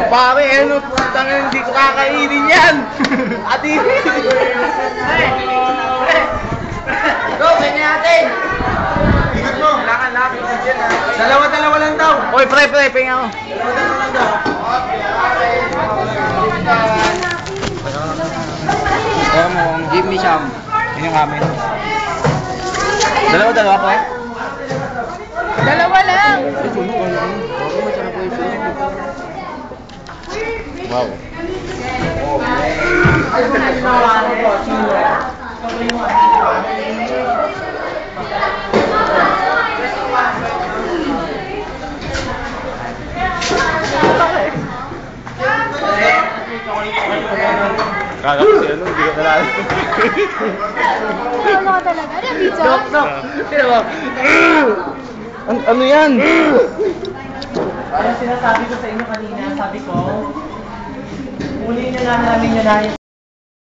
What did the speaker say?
Pare, ano putang hindi ko kakainin yan. Adi. Go, kanya natin. Ingat mo. Dalawa lang daw. Oy, pre, pinga ako. Dalawa lang daw. Kaya mo, give me some. Yun yung amin. Dalawa, pre. Dalawa lang. Wow. Kala ko si ano, hindi ko nalala. Ano ka talaga? Ano yung pizza? Sino ba? Ano yan? Parang sinasabi ko sa inyo kanina, sabi ko, uli na namin yun na